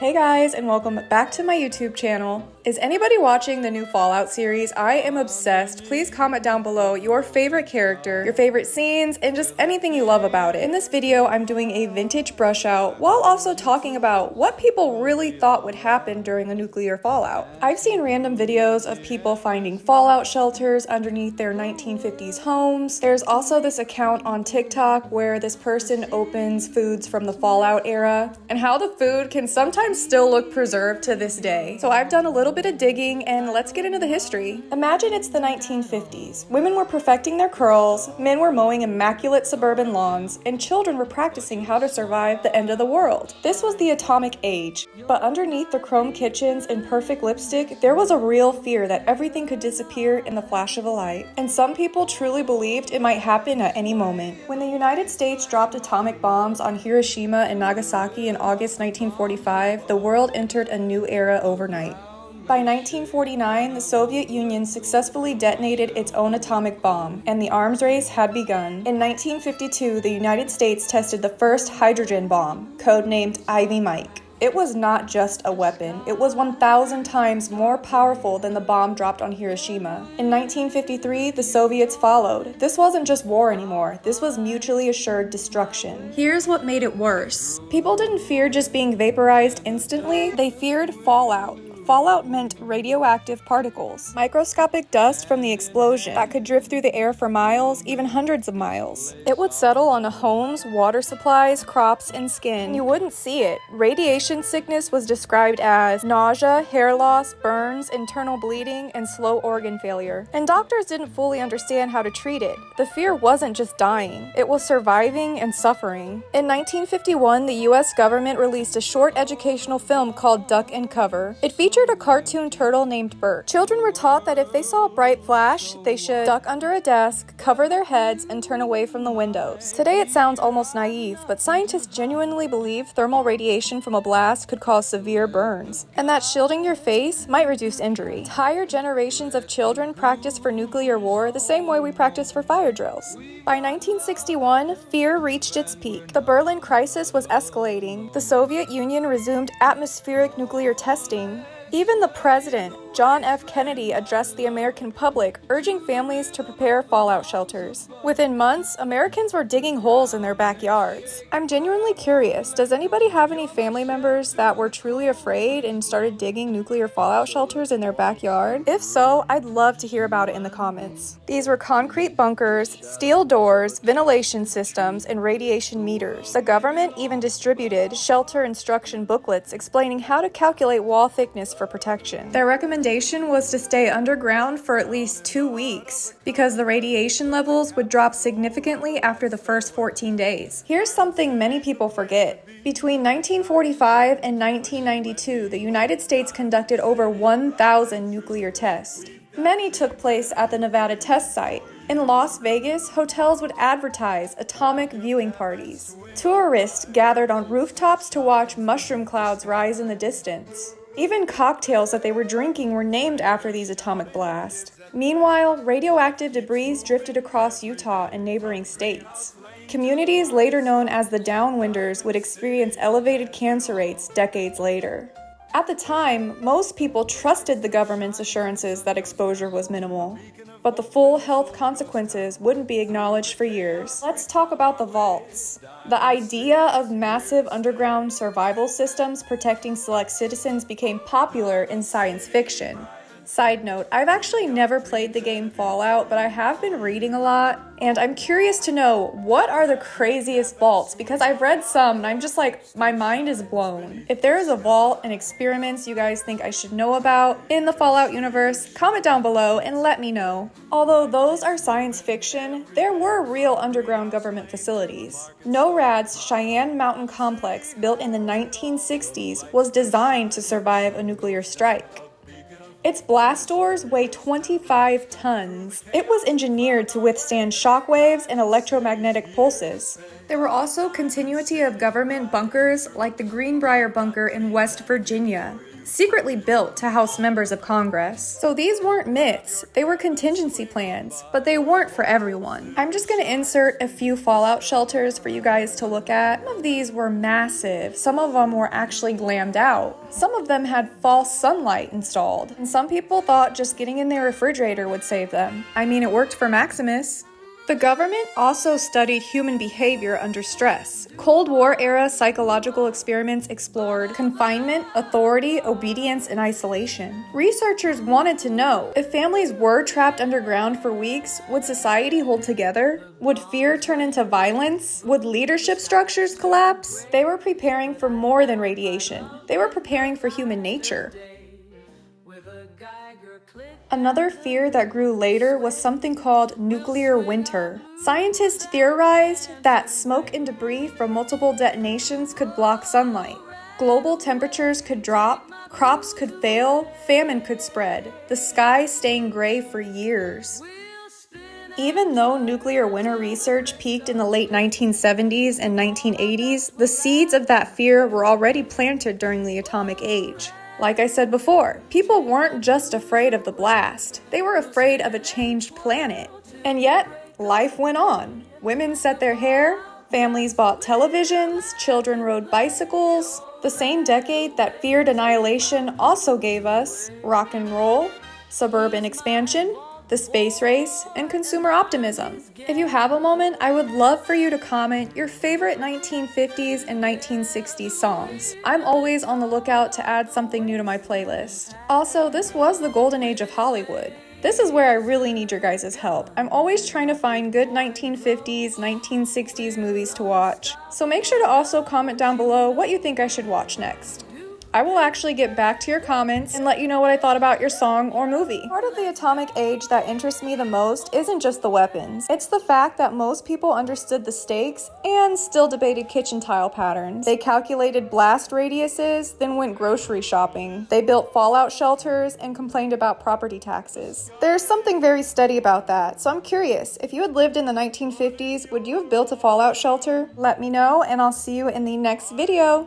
Hey guys, and welcome back to my YouTube channel. Is anybody watching the new Fallout series? I am obsessed. Please comment down below your favorite character, your favorite scenes, and just anything you love about it. In this video, I'm doing a vintage brush out while also talking about what people really thought would happen during a nuclear fallout. I've seen random videos of people finding fallout shelters underneath their 1950s homes. There's also this account on TikTok where this person opens foods from the fallout era and how the food can sometimes still look preserved to this day. So I've done a little bit of digging and let's get into the history. Imagine it's the 1950s. Women were perfecting their curls, men were mowing immaculate suburban lawns, and children were practicing how to survive the end of the world. This was the atomic age, but underneath the chrome kitchens and perfect lipstick, there was a real fear that everything could disappear in the flash of a light. And some people truly believed it might happen at any moment. When the United States dropped atomic bombs on Hiroshima and Nagasaki in August 1945, the world entered a new era overnight. By 1949, the Soviet Union successfully detonated its own atomic bomb, and the arms race had begun. In 1952, the United States tested the first hydrogen bomb, codenamed Ivy Mike. It was not just a weapon, it was 1,000 times more powerful than the bomb dropped on Hiroshima. In 1953, the Soviets followed. This wasn't just war anymore, this was mutually assured destruction. Here's what made it worse. People didn't fear just being vaporized instantly, they feared fallout. Fallout meant radioactive particles, microscopic dust from the explosion that could drift through the air for miles, even hundreds of miles. It would settle onto homes, water supplies, crops, and skin. You wouldn't see it. Radiation sickness was described as nausea, hair loss, burns, internal bleeding, and slow organ failure. And doctors didn't fully understand how to treat it. The fear wasn't just dying, it was surviving and suffering. In 1951, the US government released a short educational film called Duck and Cover. It featured a cartoon turtle named Bert. Children were taught that if they saw a bright flash, they should duck under a desk, cover their heads, and turn away from the windows. Today it sounds almost naive, but scientists genuinely believe thermal radiation from a blast could cause severe burns, and that shielding your face might reduce injury. Entire generations of children practice for nuclear war the same way we practice for fire drills. By 1961, fear reached its peak. The Berlin crisis was escalating. The Soviet Union resumed atmospheric nuclear testing. Even the president, John F. Kennedy, addressed the American public, urging families to prepare fallout shelters. Within months, Americans were digging holes in their backyards. I'm genuinely curious, does anybody have any family members that were truly afraid and started digging nuclear fallout shelters in their backyard? If so, I'd love to hear about it in the comments. These were concrete bunkers, steel doors, ventilation systems, and radiation meters. The government even distributed shelter instruction booklets explaining how to calculate wall thickness for protection. Their recommendation was to stay underground for at least 2 weeks because the radiation levels would drop significantly after the first 14 days. Here's something many people forget. Between 1945 and 1992, the United States conducted over 1,000 nuclear tests. Many took place at the Nevada test site. In Las Vegas, hotels would advertise atomic viewing parties. Tourists gathered on rooftops to watch mushroom clouds rise in the distance. Even cocktails that they were drinking were named after these atomic blasts. Meanwhile, radioactive debris drifted across Utah and neighboring states. Communities later known as the Downwinders would experience elevated cancer rates decades later. At the time, most people trusted the government's assurances that exposure was minimal, but the full health consequences wouldn't be acknowledged for years. Let's talk about the vaults. The idea of massive underground survival systems protecting select citizens became popular in science fiction. Side note, I've actually never played the game Fallout, but I have been reading a lot, and I'm curious to know what are the craziest vaults, because I've read some and I'm just like, my mind is blown. If there is a vault and experiments you guys think I should know about in the Fallout universe, comment down below and let me know. Although those are science fiction, there were real underground government facilities. NORAD's Cheyenne Mountain Complex, built in the 1960s, was designed to survive a nuclear strike. Its blast doors weigh 25 tons. It was engineered to withstand shock waves and electromagnetic pulses. There were also continuity of government bunkers like the Greenbrier Bunker in West Virginia. secretly built to house members of Congress. So these weren't myths, they were contingency plans, but they weren't for everyone. I'm just gonna insert a few fallout shelters for you guys to look at. Some of these were massive, some of them were actually glammed out. Some of them had false sunlight installed, and some people thought just getting in their refrigerator would save them. I mean, it worked for Maximus. The government also studied human behavior under stress. Cold War era psychological experiments explored confinement, authority, obedience, and isolation. Researchers wanted to know, if families were trapped underground for weeks, would society hold together? Would fear turn into violence? Would leadership structures collapse? They were preparing for more than radiation. They were preparing for human nature. Another fear that grew later was something called nuclear winter. Scientists theorized that smoke and debris from multiple detonations could block sunlight. Global temperatures could drop, crops could fail, famine could spread, the sky staying gray for years. Even though nuclear winter research peaked in the late 1970s and 1980s, the seeds of that fear were already planted during the atomic age. Like I said before, people weren't just afraid of the blast, they were afraid of a changed planet. And yet, life went on. Women set their hair, families bought televisions, children rode bicycles. The same decade that feared annihilation also gave us rock and roll, suburban expansion, the space race, and consumer optimism. If you have a moment, I would love for you to comment your favorite 1950s and 1960s songs. I'm always on the lookout to add something new to my playlist. Also, this was the golden age of Hollywood. This is where I really need your guys' help. I'm always trying to find good 1950s, 1960s movies to watch. So make sure to also comment down below what you think I should watch next. I will actually get back to your comments and let you know what I thought about your song or movie. Part of the atomic age that interests me the most isn't just the weapons. It's the fact that most people understood the stakes and still debated kitchen tile patterns. They calculated blast radiuses, then went grocery shopping. They built fallout shelters and complained about property taxes. There's something very steady about that, so I'm curious, if you had lived in the 1950s, would you have built a fallout shelter? Let me know, and I'll see you in the next video.